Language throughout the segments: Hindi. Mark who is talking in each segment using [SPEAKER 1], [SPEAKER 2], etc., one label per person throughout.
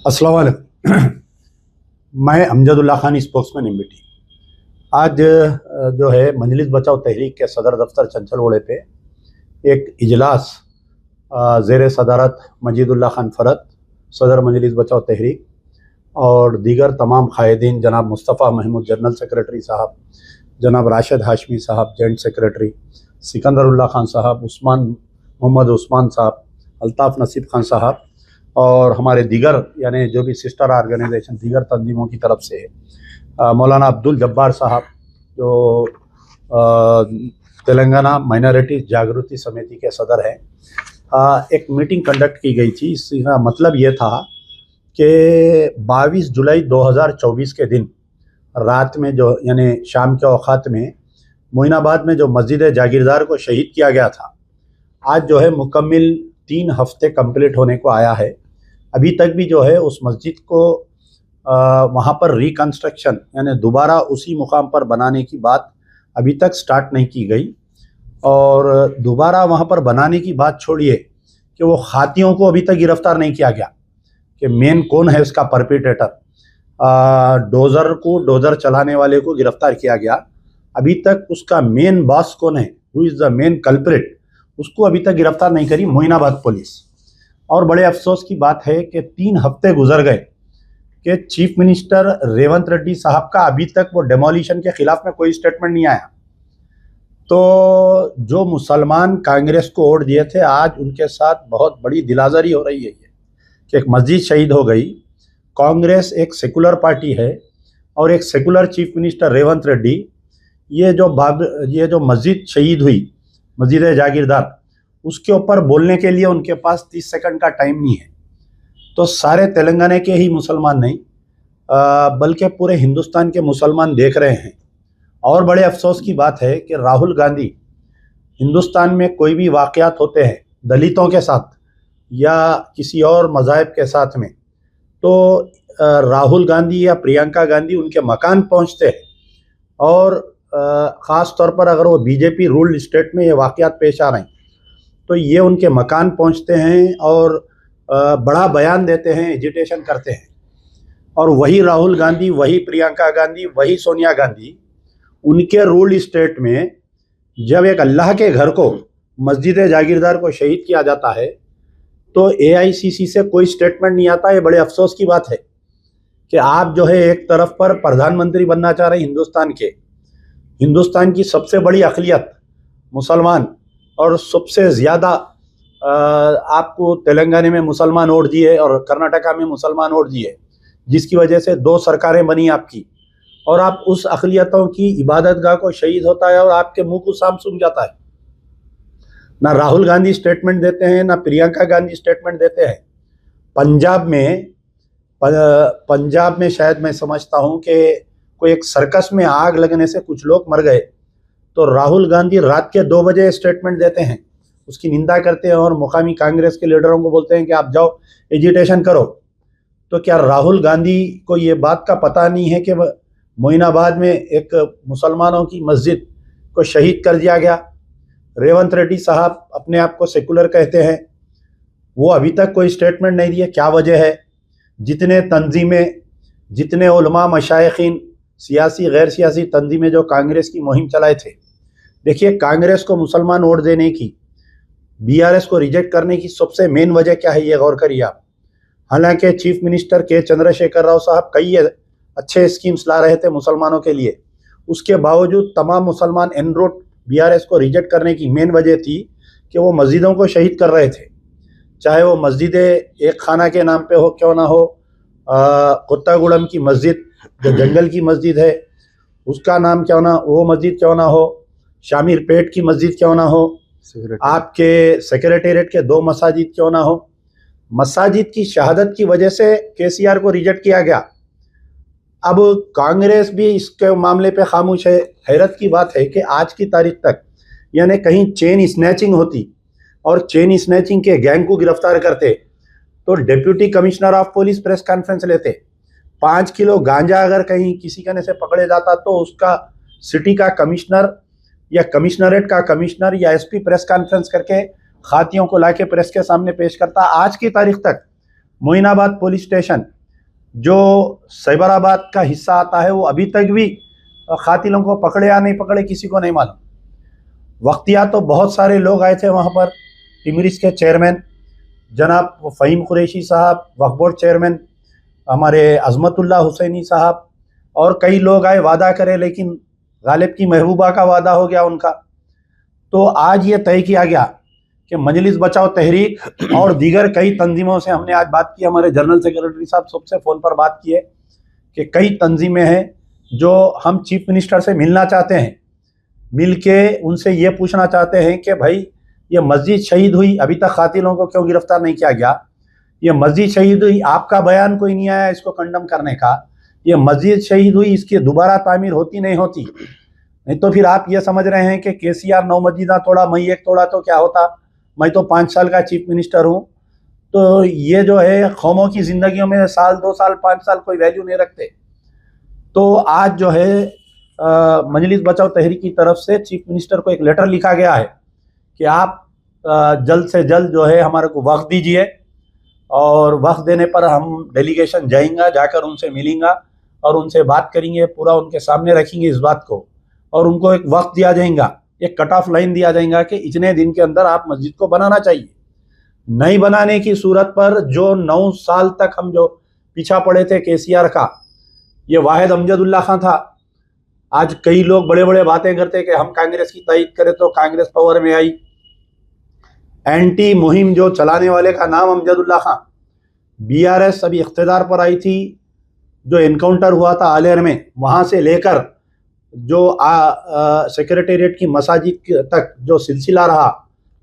[SPEAKER 1] अस्सलाम वालेकुम। मैं अमजदुल्ला खान, स्पोक्समैन एमबीटी। आज जो है मजलिस बचाओ तहरीक के सदर दफ्तर चंचलगोड़े पे एक इजलास ज़ेर सदारत मजीदुल्ला खान फ़रत, सदर मजलिस बचाओ तहरीक और दीगर तमाम कायदीन, जनाब मुस्तफ़ा महमूद जनरल सेक्रेटरी साहब, जनाब राशिद हाशमी साहब जॉइंट सेक्रेटरी, सिकंदरुल्लाह खान साहब, मोहम्मद उस्मान साहब, अल्ताफ़ नसीब खान साहब और हमारे दीगर यानी जो भी सिस्टर ऑर्गेनाइजेशन दीगर तंजीमों की तरफ से है, मौलाना अब्दुल जब्बार साहब जो तेलंगाना माइनॉरिटी जागृति समिति के सदर हैं, एक मीटिंग कंडक्ट की गई थी। इसका मतलब ये था कि 22 जुलाई 2024 के दिन रात में जो यानी शाम के औकात में मोइनाबाद में जो मस्जिद जागीरदार को शहीद किया गया था, आज जो है मुकम्मिल 3 हफ्ते कंप्लीट होने को आया है। अभी तक भी जो है उस मस्जिद को वहाँ पर रिकन्स्ट्रक्शन यानी दोबारा उसी मुकाम पर बनाने की बात अभी तक स्टार्ट नहीं की गई। और दोबारा वहाँ पर बनाने की बात छोड़िए कि वो खातियों को अभी तक गिरफ्तार नहीं किया गया कि मेन कौन है उसका परपिटेटर। डोज़र चलाने वाले को गिरफ्तार किया गया, अभी तक उसका मेन बॉस कौन है, who is the main culprit, उसको अभी तक गिरफ्तार नहीं करी मोइनाबाद पुलिस। और बड़े अफसोस की बात है कि 3 हफ्ते गुजर गए कि चीफ मिनिस्टर रेवंत रेड्डी साहब का अभी तक वो डेमोलिशन के खिलाफ में कोई स्टेटमेंट नहीं आया। तो जो मुसलमान कांग्रेस को वोट दिए थे, आज उनके साथ बहुत बड़ी दिलाज़री हो रही है कि एक मस्जिद शहीद हो गई। कांग्रेस एक सेकुलर पार्टी है और एक secular chief minister Revanth Reddy, ये जो मस्जिद शहीद हुई, मस्जिद जागीरदार, उसके ऊपर बोलने के लिए उनके पास 30 सेकंड का टाइम नहीं है। तो सारे तेलंगाना के ही मुसलमान नहीं बल्कि पूरे हिंदुस्तान के मुसलमान देख रहे हैं। और बड़े अफसोस की बात है कि राहुल गांधी, हिंदुस्तान में कोई भी वाक़यात होते हैं दलितों के साथ या किसी और मज़ाहब के साथ में, तो राहुल गांधी या प्रियंका गांधी उनके मकान पहुंचते हैं। और ख़ास तौर पर अगर वो बीजेपी रूल्ड स्टेट में ये वाक़यात पेश आ रहे हैं तो ये उनके मकान पहुंचते हैं और बड़ा बयान देते हैं, एजिटेशन करते हैं। और वही राहुल गांधी, वही प्रियंका गांधी, वही सोनिया गांधी उनके रूल्ड स्टेट में जब एक अल्लाह के घर को, मस्जिद जागीरदार को शहीद किया जाता है तो AICC से कोई स्टेटमेंट नहीं आता। ये बड़े अफसोस की बात है कि आप जो है एक तरफ पर प्रधानमंत्री बनना चाह रहे हैं हिंदुस्तान की सबसे बड़ी अक़लियत मुसलमान, और सबसे ज़्यादा आपको तेलंगाना में मुसलमान वोट दिए और कर्नाटका में मुसलमान वोट दिए, जिसकी वजह से 2 सरकारें बनी आपकी। और आप उस अक़लियतों की इबादतगाह को शहीद होता है और आपके मुंह को साम सुन जाता है। ना राहुल गांधी स्टेटमेंट देते हैं, ना प्रियंका गांधी स्टेटमेंट देते हैं। पंजाब में शायद मैं समझता हूँ कि कोई एक सर्कस में आग लगने से कुछ लोग मर गए, तो राहुल गांधी रात के 2 बजे स्टेटमेंट देते हैं, उसकी निंदा करते हैं और मुकामी कांग्रेस के लीडरों को बोलते हैं कि आप जाओ एजिटेशन करो। तो क्या राहुल गांधी को ये बात का पता नहीं है कि मोइनाबाद में एक मुसलमानों की मस्जिद को शहीद कर दिया गया? रेवंत रेड्डी साहब अपने आप को सेकुलर कहते हैं, वो अभी तक कोई स्टेटमेंट नहीं दिए। क्या वजह है? जितने तंजीमें, जितने उलमा, मशाइखीन, सियासी गैर सियासी तंजीमें जो कांग्रेस की मुहिम चलाए थे, देखिए कांग्रेस को मुसलमान वोट देने की, BRS को रिजेक्ट करने की सबसे मेन वजह क्या है, ये गौर करिए आप। हालांकि चीफ मिनिस्टर के चंद्रशेखर राव साहब कई अच्छे स्कीम्स ला रहे थे मुसलमानों के लिए, उसके बावजूद तमाम मुसलमान एन रूट BRS को रिजेक्ट करने की मेन वजह थी कि वो मस्जिदों को शहीद कर रहे थे। चाहे वो मस्जिद एक खाना के नाम पे हो क्यों ना हो, कुत्तागुड़म की मस्जिद जो जंगल की मस्जिद है उसका नाम क्यों ना, वो मस्जिद क्यों ना हो, शामिर पेट की मस्जिद क्यों ना हो, आपके सेक्रेटेरिएट के 2 मसाजिद क्यों ना हो, मसाजिद की शहादत की वजह से KCR को रिजेक्ट किया गया। अब कांग्रेस भी इसके मामले पे खामोश है। हैरत की बात है कि आज की तारीख तक यानी कहीं चेन स्नैचिंग होती और चेन स्नैचिंग के गैंग को गिरफ्तार करते तो deputy commissioner of police press conference लेते। 5 किलो गांजा अगर कहीं किसी कहने से पकड़े जाता तो उसका सिटी का कमिश्नर या कमिश्नरेट का कमिश्नर या SP प्रेस कॉन्फ्रेंस करके खातियों को लाके प्रेस के सामने पेश करता। आज की तारीख तक मोइनाबाद पुलिस स्टेशन जो सैबराबाद का हिस्सा आता है वो अभी तक भी कातिलों को पकड़े या नहीं पकड़े किसी को नहीं मालूम। वक्तिया तो बहुत सारे लोग आए थे वहाँ पर, टिमरिस के चेयरमैन जनाब फ़हीम कुरैशी साहब, वक्फ बोर्ड चेयरमैन हमारे अज़मतुल्लाह हुसैनी साहब, और कई लोग आए, वादा करे, लेकिन गालिब की महबूबा का वादा हो गया उनका। तो आज ये तय किया गया कि मजलिस बचाओ तहरीक और दीगर कई तंजीमों से हमने आज बात की, हमारे जनरल सेक्रेटरी साहब सबसे फ़ोन पर बात की है कि कई तंजीमें हैं जो हम चीफ मिनिस्टर से मिलना चाहते हैं, मिल के उनसे ये पूछना चाहते हैं कि भाई ये मस्जिद शहीद हुई, अभी तक कातिलों को क्यों गिरफ्तार नहीं किया गया? ये मस्जिद शहीद हुई, आपका बयान कोई नहीं आया इसको कंडम करने का। ये मस्जिद शहीद हुई, इसकी दोबारा तामीर होती नहीं होती? नहीं तो फिर आप ये समझ रहे हैं कि केसीआर 9 मस्जिदा तोड़ा, मैं एक तोड़ा तो क्या होता? मैं तो 5 साल का चीफ मिनिस्टर हूँ। तो ये जो है कौमों की ज़िंदगियों में साल 2 साल 5 साल कोई वैल्यू नहीं रखते। तो आज जो है मजलिस बचाओ तहरीक की तरफ से चीफ मिनिस्टर को एक लेटर लिखा गया है कि आप जल्द से जल्द जो है हमारे को वक्त दीजिए, और वक्त देने पर हम डेलीगेशन जाएंगा, जाकर उनसे मिलेंगा और उनसे बात करेंगे, पूरा उनके सामने रखेंगे इस बात को, और उनको एक वक्त दिया जाएगा, एक कट ऑफ लाइन दिया जाएगा कि इतने दिन के अंदर आप मस्जिद को बनाना चाहिए। नहीं बनाने की सूरत पर जो 9 साल तक हम जो पीछा पड़े थे केसीआर का, ये वाहिद अमजदुल्ला खां था। आज कई लोग बड़े बड़े बातें करते कि हम कांग्रेस की तायीद करें तो कांग्रेस पावर में आई। एंटी मुहिम जो चलाने वाले का नाम अमजदुल्ला खां, बीआरएस अभी इख्तिदार पर आई थी, जो इनकाउंटर हुआ था आलेर में, वहाँ से लेकर जो सेक्रेटेरिएट की मसाजिद तक जो सिलसिला रहा,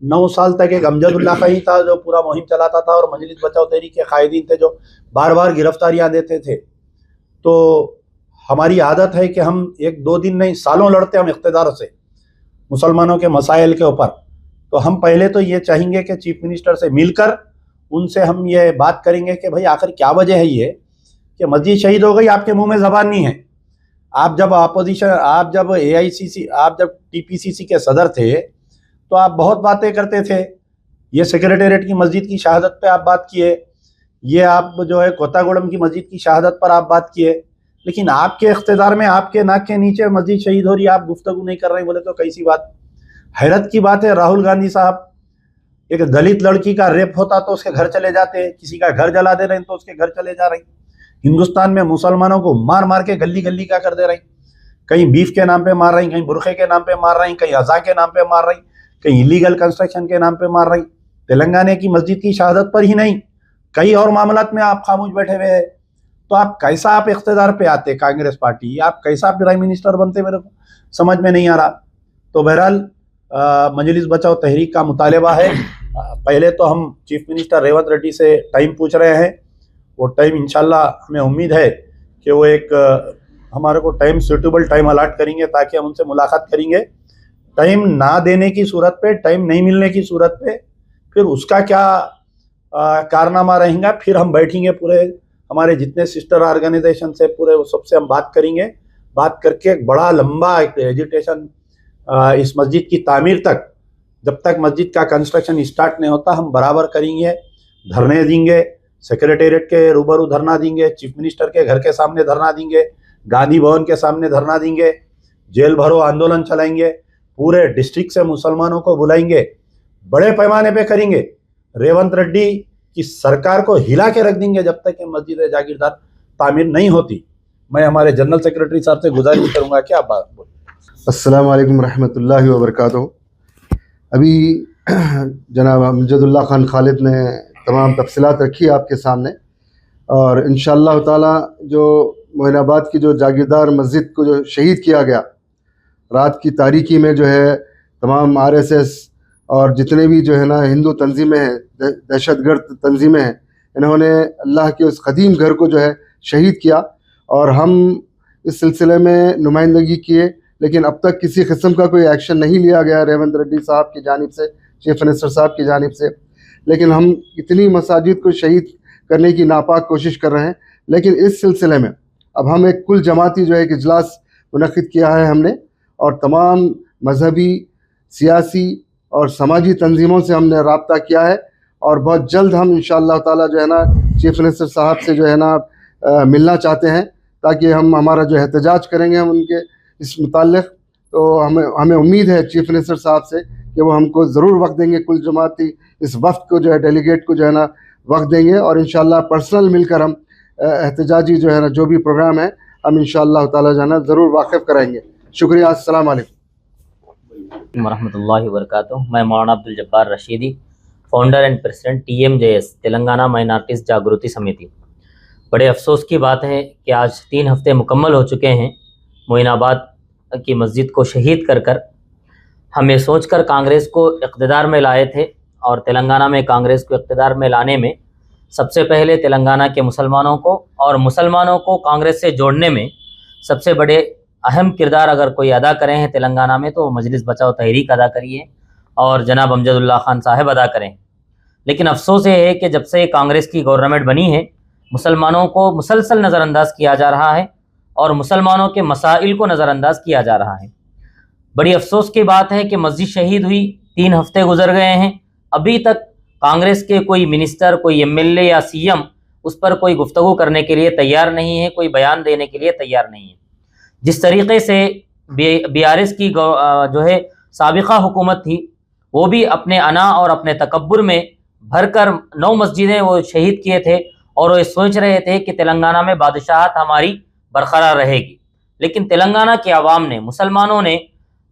[SPEAKER 1] 9 साल तक एक अमजदुल्ला खां ही था जो पूरा मुहिम चलाता था, और मजलिस बचाओ तहरीक के कायदीन थे जो बार बार गिरफ्तारियाँ देते थे। तो हमारी आदत है कि हम 1-2 दिन नहीं, सालों लड़ते हम इख्तिदार से मुसलमानों के मसाइल के ऊपर। तो हम पहले तो ये चाहेंगे कि चीफ मिनिस्टर से मिलकर उनसे हम ये बात करेंगे कि भाई आखिर क्या वजह है ये कि मस्जिद शहीद हो गई, आपके मुंह में ज़बान नहीं है। आप जब अपोजिशन, आप जब AICC, आप जब TPCC के सदर थे तो आप बहुत बातें करते थे। ये सेक्रेटेरिएट की मस्जिद की शहादत पे आप बात किए, ये आप जो है कोतागुड़म की मस्जिद की शहादत पर आप बात किए, लेकिन आपके इख्तिदार में आपके नाक के नीचे मस्जिद शहीद हो रही है, आप गुफ्तगू नहीं कर रहे, बोले तो कैसी बात? हैरत की बात है, राहुल गांधी साहब, एक दलित लड़की का रेप होता तो उसके घर चले जाते, किसी का घर जला दे रहे हैं तो उसके घर चले जा रहे हैं। हिंदुस्तान में मुसलमानों को मार मार के गली गली का कर दे रहे हैं, कहीं बीफ के नाम पे मार रही, कहीं बुरखे के नाम पे मार रही, कहीं अज़ा के नाम पे मार रही, कहीं इलीगल कंस्ट्रक्शन के नाम पे मार रही। तेलंगाना की मस्जिद की शहादत पर ही नहीं, कई और मामलात में आप खामोश बैठे हुए हैं। तो आप कैसा आप इख्तिदार पे आते कांग्रेस पार्टी, आप कैसा प्राइम मिनिस्टर बनते, मेरे को समझ में नहीं आ रहा। तो बहरहाल मजलिस बचाओ तहरीक का मुतालबा है, पहले तो हम चीफ मिनिस्टर रेवंत रेड्डी से टाइम पूछ रहे हैं। वो टाइम इंशाल्लाह हमें उम्मीद है कि वो एक हमारे को टाइम सूटेबल टाइम अलाट करेंगे ताकि हम उनसे मुलाकात करेंगे। टाइम ना देने की सूरत पे, टाइम नहीं मिलने की सूरत पे फिर उसका क्या कारनामा रहेगा, फिर हम बैठेंगे पूरे हमारे जितने सिस्टर ऑर्गेनाइजेशन से, पूरे वो सबसे हम बात करेंगे। बात करके एक बड़ा लंबा एक एजुटेशन इस मस्जिद की तामीर तक, जब तक मस्जिद का कंस्ट्रक्शन स्टार्ट नहीं होता, हम बराबर करेंगे। धरने देंगे, सेक्रेटेरिएट के रूबरू धरना देंगे, चीफ मिनिस्टर के घर के सामने धरना देंगे, गांधी भवन के सामने धरना देंगे, जेल भरो आंदोलन चलाएंगे, पूरे डिस्ट्रिक्ट से मुसलमानों को बुलाएंगे, बड़े पैमाने पे करेंगे। रेवंत रेड्डी की सरकार को हिला के रख देंगे जब तक कि मस्जिद जागीरदार तामीर नहीं होती। मैं हमारे जनरल सेक्रेटरी साहब से गुजारिश करूंगा कि आप बात बोलें।
[SPEAKER 2] अस्सलाम वालेकुम रहमतुल्लाहि व बरकातुहू। अभी जनाब अमजदुल्ला खान खालिद ने तमाम तफसीलात रखी आपके सामने, और इंशाअल्लाह ताला जो मोइनाबाद की जो जागीरदार मस्जिद को जो शहीद किया गया, रात की तारीकी में जो है तमाम RSS और जितने भी जो है ना हिंदू तंजीमें हैं, दहशतगर्द तंजीमें हैं, इन्होंने अल्लाह के उस कदीम घर को जो है शहीद किया, और हम इस सिलसिले में नुमाइंदगी किए, लेकिन अब तक किसी किस्म का कोई एक्शन नहीं लिया गया रेवंत रेड्डी साहब की जानिब से, चीफ मिनिस्टर साहब की जानिब से। लेकिन हम इतनी मसाजिद को शहीद करने की नापाक कोशिश कर रहे हैं। लेकिन इस सिलसिले में अब हम एक कुल जमाती जो है एक इजलास मुनक़िद किया है हमने, और तमाम मजहबी, सियासी और समाजी तंजीमों से हमने रब्ता किया है, और बहुत जल्द हम इंशाअल्लाह ताला जो है ना चीफ मिनिस्टर साहब से जो है ना मिलना चाहते हैं, ताकि हम हमारा जो एहतजाज करेंगे हम उनके इस मुताल्लिक़, तो हमें उम्मीद है चीफ़ मिनिस्टर साहब से कि वो हमको ज़रूर वक्त देंगे, कुल जमाती इस वक्त को जो है डेलीगेट को जो है ना वक्त देंगे, और इंशाअल्लाह पर्सनल मिलकर हम एहतजाजी जो है ना जो भी प्रोग्राम है हम इंशाअल्लाह ताला जो है ना ज़रूर वाकिफ़ कराएंगे। शुक्रिया। अस्सलाम वालेकुम
[SPEAKER 3] वरहमतुल्लाहि वबरकातुहू। मैं मौलाना Abdul Jabbar Rashidi, founder and president TMJS Telangana minorities जागृति समिति। बड़े अफसोस की बात है कि आज 3 हफ्ते मुकम्मल हो चुके हैं मोइनाबाद की मस्जिद को शहीद कर कर। हम ये सोच कर कांग्रेस को इक़्तिदार में लाए थे, और तेलंगाना में कांग्रेस को इक़्तिदार में लाने में सबसे पहले तेलंगाना के मुसलमानों को और मुसलमानों को कांग्रेस से जोड़ने में सबसे बड़े अहम किरदार अगर कोई अदा करें हैं तेलंगाना में, तो मजलिस बचाओ तहरीक अदा करी है और जनाब अमजदुल्ला खान साहब अदा करें। लेकिन अफसोस ये है कि जब से कांग्रेस की गवर्नमेंट बनी है, मुसलमानों को मुसलसल नज़रअंदाज किया जा रहा है और मुसलमानों के मसाइल को नज़रअंदाज किया जा रहा है। बड़ी अफसोस की बात है कि मस्जिद शहीद हुई, 3 हफ्ते गुजर गए हैं, अभी तक कांग्रेस के कोई मिनिस्टर, कोई MLA या CM उस पर कोई गुफ्तगू करने के लिए तैयार नहीं है, कोई बयान देने के लिए तैयार नहीं है। जिस तरीक़े से BRS की जो है साबिक़ा हुकूमत थी, वो भी अपने अना और अपने तकब्बुर में भरकर 9 मस्जिदें वो शहीद किए थे, और वो सोच रहे थे कि तेलंगाना में बादशाहत हमारी बरकरार रहेगी। लेकिन तेलंगाना के अवाम ने, मुसलमानों ने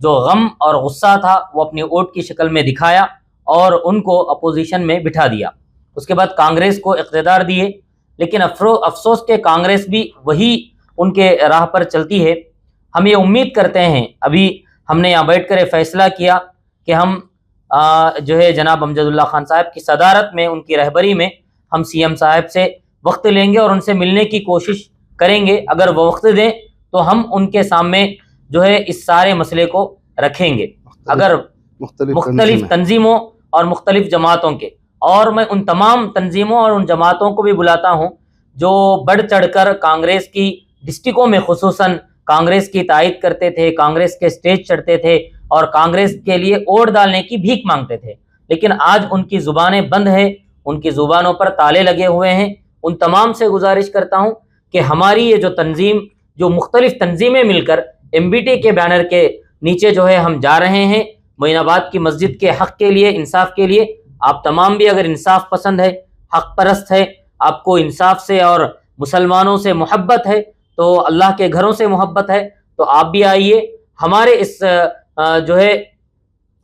[SPEAKER 3] जो गम और गुस्सा था वो अपनी वोट की शक्ल में दिखाया और उनको अपोजिशन में बिठा दिया। उसके बाद कांग्रेस को इक़्तिदार दिए, लेकिन अफसोस के कांग्रेस भी वही उनके राह पर चलती है। हम ये उम्मीद करते हैं, अभी हमने यहाँ बैठ कर फैसला किया कि हम जो है जनाब अमजदुल्ला खान साहब की सदारत में, उनकी रहबरी में हम CM साहब से वक्त लेंगे और उनसे मिलने की कोशिश करेंगे। अगर वो वक्त दें तो हम उनके सामने जो है इस सारे मसले को रखेंगे। अगर मुख्तलिफ तंजीमों और मुख्तलिफ जमातों के, और मैं उन तमाम तंजीमों और उन जमातों को भी बुलाता हूँ जो बढ़ चढ़ कर कांग्रेस की डिस्ट्रिक्टों में खुसूसन कांग्रेस की तायद करते थे, कांग्रेस के स्टेज चढ़ते थे और कांग्रेस के लिए वोट डालने की भीख मांगते थे, लेकिन आज उनकी ज़ुबानें बंद है, उनकी ज़ुबानों पर ताले लगे हुए हैं। उन तमाम से गुजारिश करता हूँ कि हमारी ये जो तंजीम, जो मुख्तलिफ तंजीमें मिलकर MBT के बैनर के नीचे जो है हम जा रहे हैं मोइनाबाद की मस्जिद के हक़ के लिए, इंसाफ के लिए। आप तमाम भी अगर इंसाफ पसंद है, हक़ परस्त है, आपको इंसाफ से और मुसलमानों से मोहब्बत है, तो अल्लाह के घरों से मोहब्बत है, तो आप भी आइए, हमारे इस जो है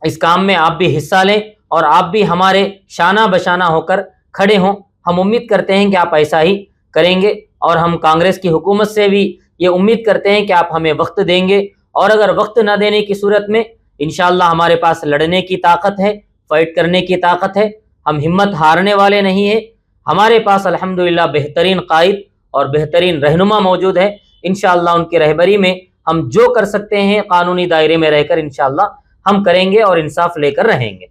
[SPEAKER 3] इस काम में आप भी हिस्सा लें और आप भी हमारे शाना बशाना होकर खड़े हों। हम उम्मीद करते हैं कि आप ऐसा ही करेंगे, और हम कांग्रेस की हुकूमत से भी ये उम्मीद करते हैं कि आप हमें वक्त देंगे, और अगर वक्त ना देने की सूरत में इंशाअल्लाह हमारे पास लड़ने की ताकत है, फाइट करने की ताकत है। हम हिम्मत हारने वाले नहीं हैं। हमारे पास अल्हम्दुलिल्लाह बेहतरीन कायद और बेहतरीन रहनुमा मौजूद है। इंशाअल्लाह उनकी रहबरी में हम जो कर सकते हैं कानूनी दायरे में रहकर इंशाअल्लाह हम करेंगे और इंसाफ लेकर रहेंगे।